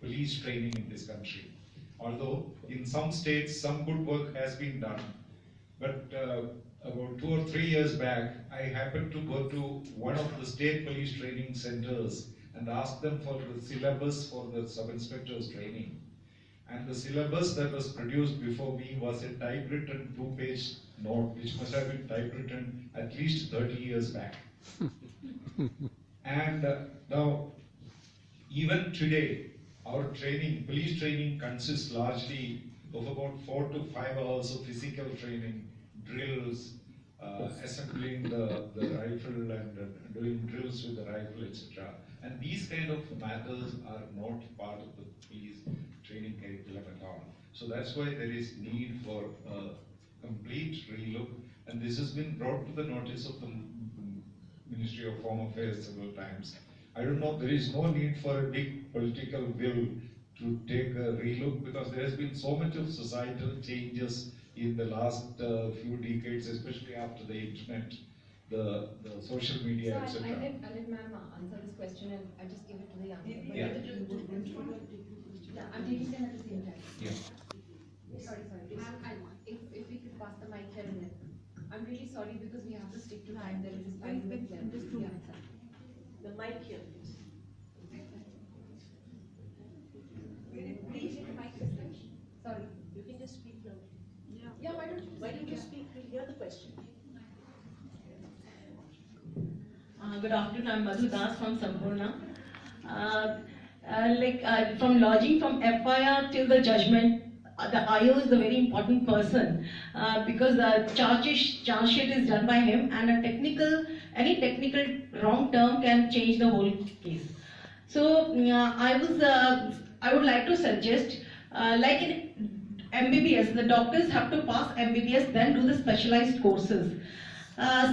police training in this country. Although in some states some good work has been done, but about 2 or 3 years back, I happened to go to one of the state police training centers and ask them for the syllabus for the sub-inspector's training. And the syllabus that was produced before me was a typewritten 2-page note, which must have been typewritten at least 30 years back. And now, even today, our training, police training, consists largely of about 4 to 5 hours of physical training, drills, assembling the rifle and doing drills with the rifle, etc. And these kind of matters are not part of the police training curriculum at all. So that's why there is need for a complete relook, and this has been brought to the notice of the Ministry of Home Affairs several times. I don't know, there is no need for a big political will to take a relook, because there has been so much of societal changes in the last few decades, especially after the internet, the social media, so etc. I'll let ma'am answer this question, and I'll just give it to the young people. Yeah. Yeah, I'm taking them at the same time. Yeah. Sorry. If we could pass the mic here and then. I'm really sorry because we have to stick to time. There is this 5 minutes left. Just 2 minutes. The mic here, please. Please take the mic this way. Sorry. You can just speak now. Yeah, why don't you? Why don't you speak? We'll hear the question. Good afternoon, I'm Madhu Das from Sampurna. From lodging from FIR till the judgment, the IO is the very important person because the charge sheet is done by him, and any technical wrong term can change the whole case. So I would like to suggest, like in MBBS, the doctors have to pass MBBS, then do the specialized courses.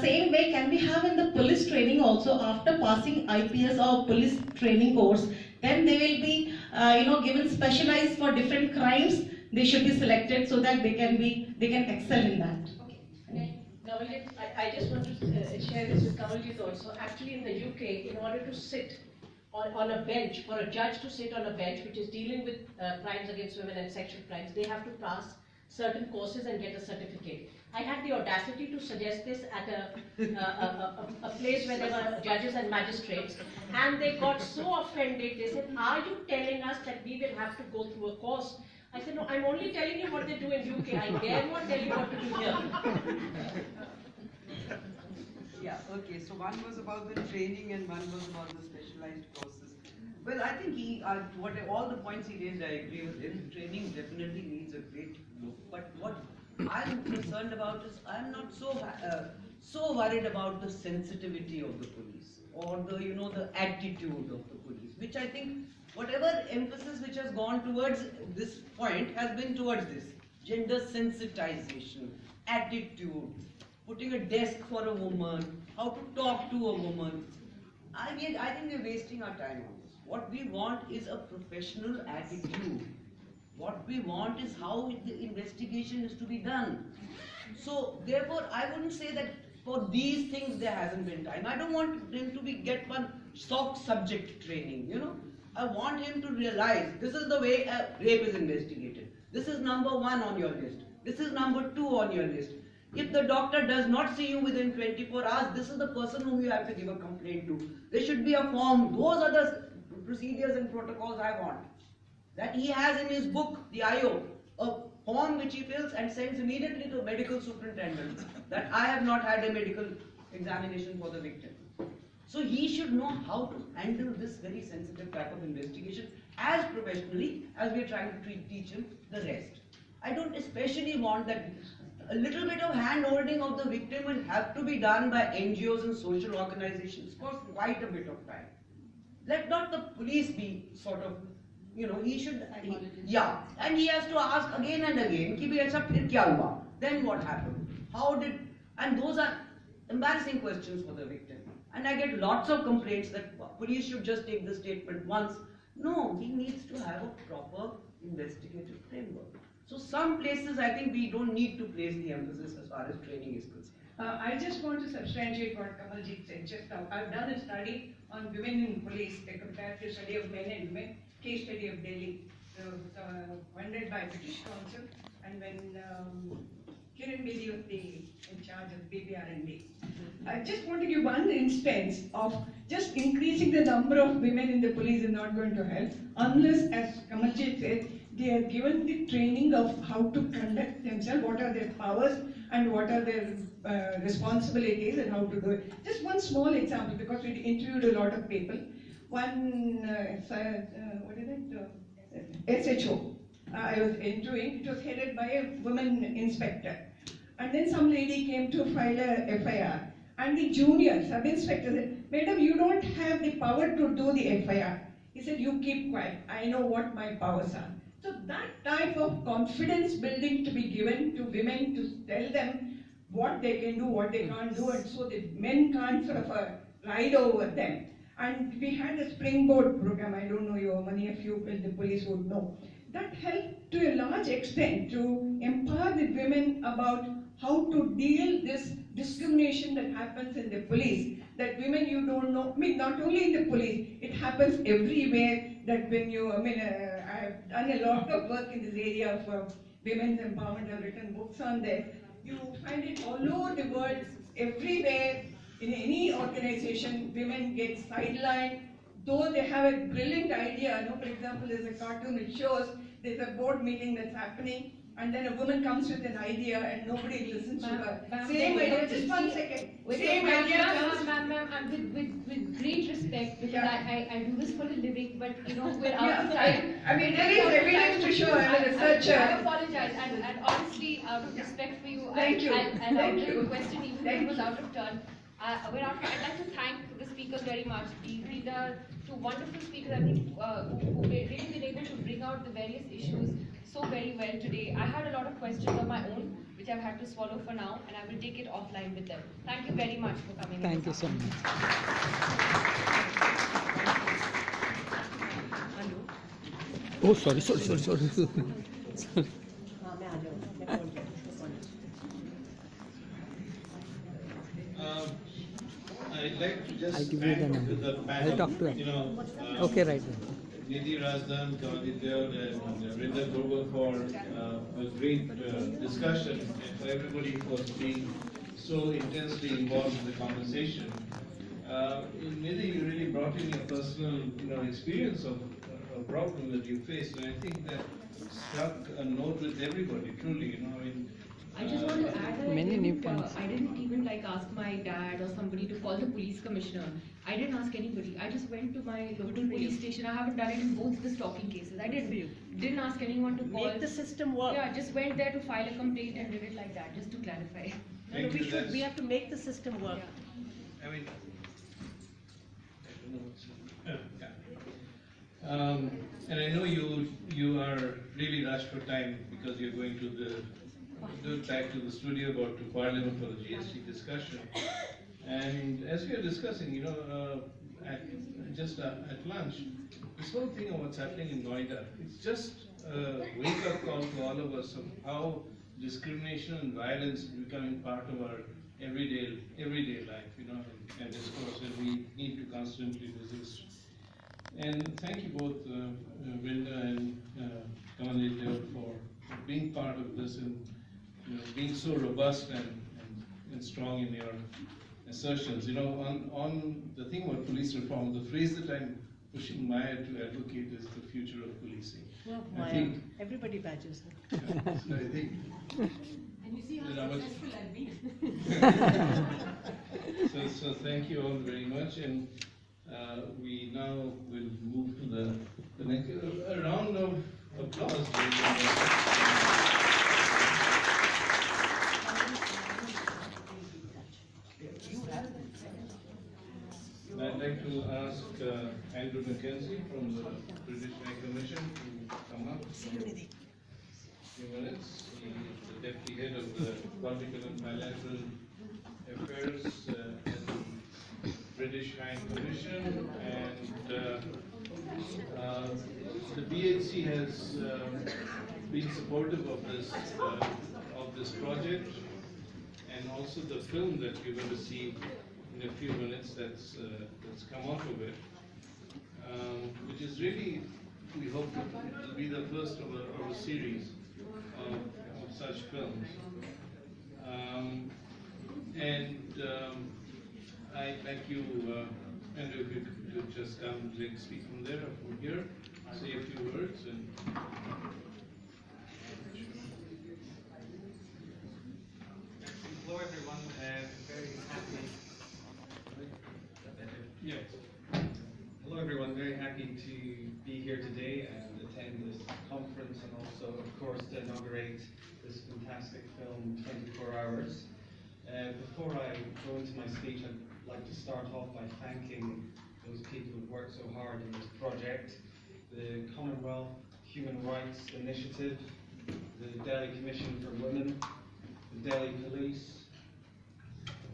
Same way can we have in the police training also, after passing IPS or police training course, then they will be given specialized for different crimes. They should be selected so that they can excel in that. Okay. Kavaljit, I just want to share this with Kavaljit also. Actually, in the UK, in order to sit on a bench, for a judge to sit on a bench which is dealing with crimes against women and sexual crimes, they have to pass certain courses and get a certificate. I had the audacity to suggest this at a place where there were judges and magistrates, and they got so offended. They said, "Are you telling us that we will have to go through a course?" I said, "No, I'm only telling you what they do in UK. I dare not tell you what to do here." Yeah, okay, so one was about the training and one was about the specialized courses. Well, I think all the points he raised, I agree with him. Training definitely needs a great look. But what I'm concerned about is I'm not so worried about the sensitivity of the police or the attitude of the police, which I think whatever emphasis which has gone towards this point has been towards this. Gender sensitization, attitude, putting a desk for a woman, how to talk to a woman. I think we're wasting our time on this. What we want is a professional attitude. What we want is how the investigation is to be done. So therefore, I wouldn't say that for these things there hasn't been time. I don't want them to get one soft subject training, I want him to realize this is the way a rape is investigated. This is number 1 on your list. This is number 2 on your list. If the doctor does not see you within 24 hours, this is the person whom you have to give a complaint to. There should be a form. Those are the procedures and protocols I want. That he has in his book, the IO, a form which he fills and sends immediately to the medical superintendent that I have not had a medical examination for the victim. So he should know how to handle this very sensitive type of investigation as professionally as we are trying to teach him the rest. I don't especially want that. A little bit of hand-holding of the victim will have to be done by NGOs and social organizations. Cost quite a bit of time. Let not the police be sort of, he should, and he has to ask again and again, ki bhai aisa phir kya hua? Then what happened? And those are embarrassing questions for the victim. And I get lots of complaints that police should just take the statement once. No, he needs to have a proper investigative framework. So some places I think we don't need to place the emphasis as far as training is concerned. I just want to substantiate what Kamaljit said just now. I've done a study on women in police, a comparative study of men and women. case study of Delhi, funded by British Council, and when Kiran Bedi was in charge of BBR&D. I just want to give one instance of just increasing the number of women in the police is not going to help unless, as Kamalji said, they are given the training of how to conduct themselves, what are their powers and what are their responsibilities and how to do it. Just one small example, because we interviewed a lot of people. One, what is it? SHO. I was interviewing, it was headed by a woman inspector. And then some lady came to file a FIR. And the junior sub-inspector said, Madam, you don't have the power to do the FIR. He said, you keep quiet, I know what my powers are. So that type of confidence building to be given to women to tell them what they can do, what they can't do, and so the men can't sort of ride over them. And we had a springboard program, I don't know, many of you in the police would know. That helped to a large extent to empower the women about how to deal this discrimination that happens in the police. That women you don't know, I mean not only in the police, it happens everywhere. That when you, I've done a lot of work in this area of women's empowerment, I've written books on that. You find it all over the world, everywhere, in any organization, women get sidelined, though they have a brilliant idea. For example, there's a cartoon which shows there's a board meeting that's happening, and then a woman comes with an idea and nobody listens to her. Same idea, just 1 second. Same idea. Ma'am, with great respect, because Yeah. I do this for a living, but we're out of Yeah, time. I mean, there is evidence to show. I'm a researcher. I apologize, and honestly, out of respect for you, Thank you. and Thank out you. of question, even if it was out of turn, I'd like to thank the speakers very much. These are two wonderful speakers, I think, who really been able to bring out the various issues so very well today. I had a lot of questions of my own, which I've had to swallow for now, and I will take it offline with them. Thank you very much for coming. Thank you so much. Oh, sorry. Sorry. I'd like to just I'll give you the number. the panel, I'll talk to her. Okay, right. Nidhi Razdan, Kavalji Dev, and Vrinda Gulmohar for a great discussion, and for everybody for being so intensely involved in the conversation. Nidhi, you really brought in your personal experience of a problem that you faced, and I think that struck a note with everybody, truly. I just want to add that Many new points. I didn't even ask my dad or somebody to call the police commissioner. I didn't ask anybody. I just went to my local police station. I haven't done it in both the stalking cases. I didn't ask anyone to call. Make the system work. Yeah, just went there to file a complaint and did it like that, just to clarify. Thank you, We have to make the system work. Yeah. I mean, I don't know. And I know you are really rushed for time because you're going to back to the studio, about to Parliament for the GST discussion. And as we are discussing, at lunch, this whole thing of what's happening in Noida, it's just a wake-up call to all of us of how discrimination and violence is becoming part of our everyday life, and discourse, and we need to constantly resist. And thank you both, Vrinda and Kamalji Dev, for being part of this and being so robust and strong in your assertions. On the thing about police reform, the phrase that I'm pushing Maya to advocate is the future of policing. Well, I think, everybody badges so I think. And you see how successful I've been. So thank you all very much, and we now will move to the next a round of applause. I'd like to ask Andrew Mackenzie from the British High Commission to come up for a few minutes. He is the Deputy Head of the Political and Bilateral Affairs at the British High Commission, and the BHC has been supportive of this project, and also the film that you're going to see in a few minutes that's come out of it, which is really we hope that it will be the first of a series of such films. I thank you, Andrew, if you could just come and speak from there or from here, say a few words. Hello everyone, very happy. Yes. Hello everyone, very happy to be here today and attend this conference, and also, of course, to inaugurate this fantastic film, 24 Hours. Before I go into my speech, I'd like to start off by thanking those people who've worked so hard in this project: the Commonwealth Human Rights Initiative, the Delhi Commission for Women, the Delhi Police,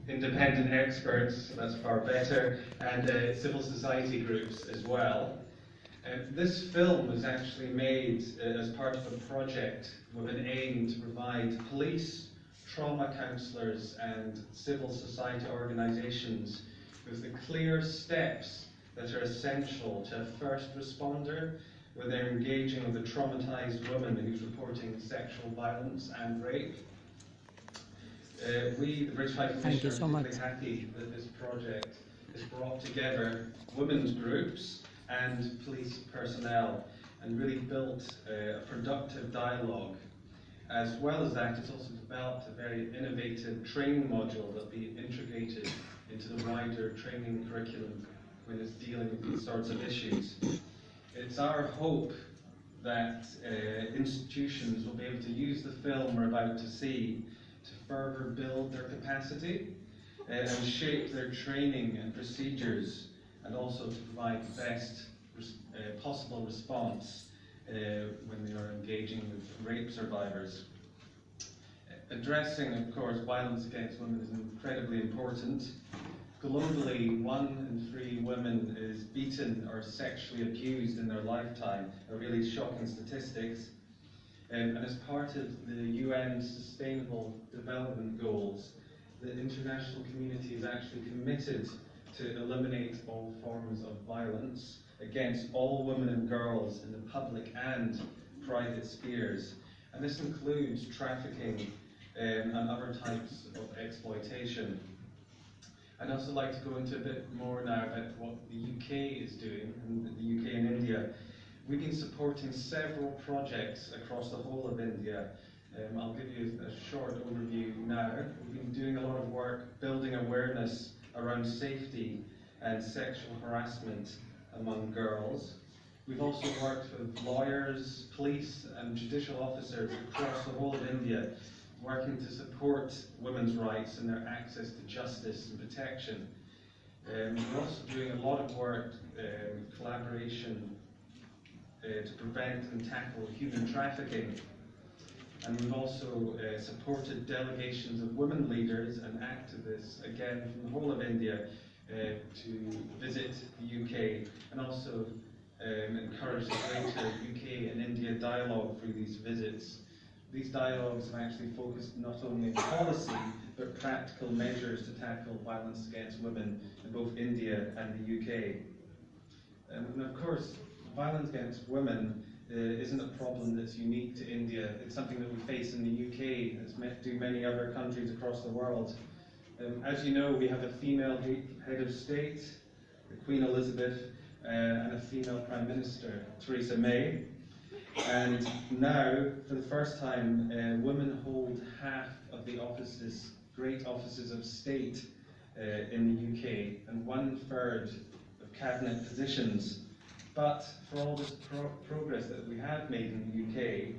independent experts, that's far better, and civil society groups as well. This film was actually made as part of a project with an aim to provide police, trauma counsellors and civil society organisations with the clear steps that are essential to a first responder when they're engaging with a traumatised woman who's reporting sexual violence and rape. We, the British High Commission, are particularly happy that this project has brought together women's groups and police personnel and really built a productive dialogue. As well as that, it's also developed a very innovative training module that will be integrated into the wider training curriculum when it's dealing with these sorts of issues. It's our hope that institutions will be able to use the film we're about to see to further build their capacity and shape their training and procedures, and also to provide the best possible response when they are engaging with rape survivors. Addressing, of course, violence against women is incredibly important. Globally, 1 in 3 women is beaten or sexually abused in their lifetime, a really shocking statistics. And as part of the UN Sustainable Development Goals, the international community is actually committed to eliminate all forms of violence against all women and girls in the public and private spheres. And this includes trafficking and other types of exploitation. I'd also like to go into a bit more now about what the UK is doing, and the UK and India. We've been supporting several projects across the whole of India. I'll give you a short overview now. We've been doing a lot of work building awareness around safety and sexual harassment among girls. We've also worked with lawyers, police and judicial officers across the whole of India, working to support women's rights and their access to justice and protection. We're also doing a lot of work, collaboration to prevent and tackle human trafficking. And we've also supported delegations of women leaders and activists, again from the whole of India, to visit the UK, and also encourage a greater UK and India dialogue through these visits. These dialogues have actually focused not only on policy, but practical measures to tackle violence against women in both India and the UK. And of course, violence against women isn't a problem that's unique to India. It's something that we face in the UK, as do many other countries across the world. As you know, we have a female head of state, Queen Elizabeth, and a female Prime Minister, Theresa May. And now, for the first time, women hold half of the offices, great offices of state in the UK, and 1/3 of cabinet positions. But for all this progress that we have made in the UK,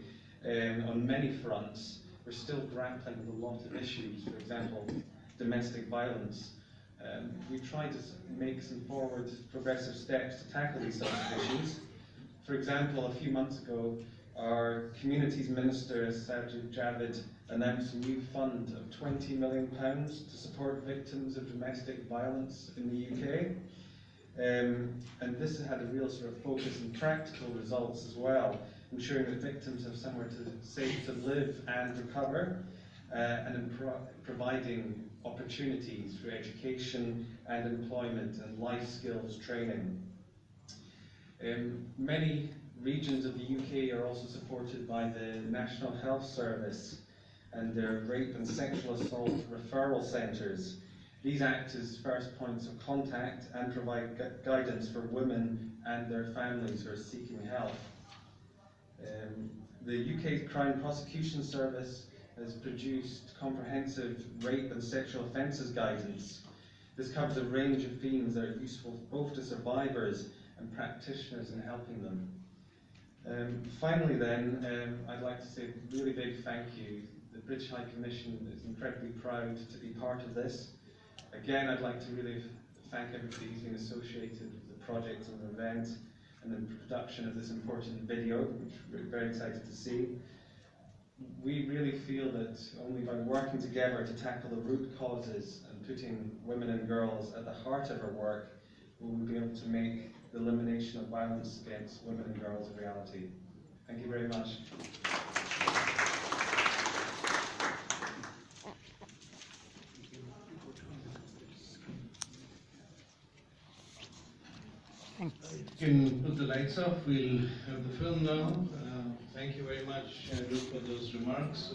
on many fronts, we're still grappling with a lot of issues. For example, domestic violence. We've tried to make some forward progressive steps to tackle these sorts of issues. For example, a few months ago, our Communities Minister, Sajid Javid, announced a new fund of £20 million to support victims of domestic violence in the UK. And this has had a real sort of focus on practical results as well, ensuring that victims have somewhere safe to live and recover, and in providing opportunities for education and employment and life skills training. Many regions of the UK are also supported by the National Health Service and their rape and sexual assault referral centres. These act as first points of contact and provide guidance for women and their families who are seeking help. The UK's Crown Prosecution Service has produced comprehensive rape and sexual offences guidance. This covers a range of themes that are useful both to survivors and practitioners in helping them. Finally then, I'd like to say a really big thank you. The British High Commission is incredibly proud to be part of this. Again, I'd like to really thank everybody who's been associated with the project and the event and the production of this important video, which we're very excited to see. We really feel that only by working together to tackle the root causes and putting women and girls at the heart of our work, we will be able to make the elimination of violence against women and girls a reality. Thank you very much. You can put the lights off. We'll have the film now. Thank you very much, Luke, for those remarks.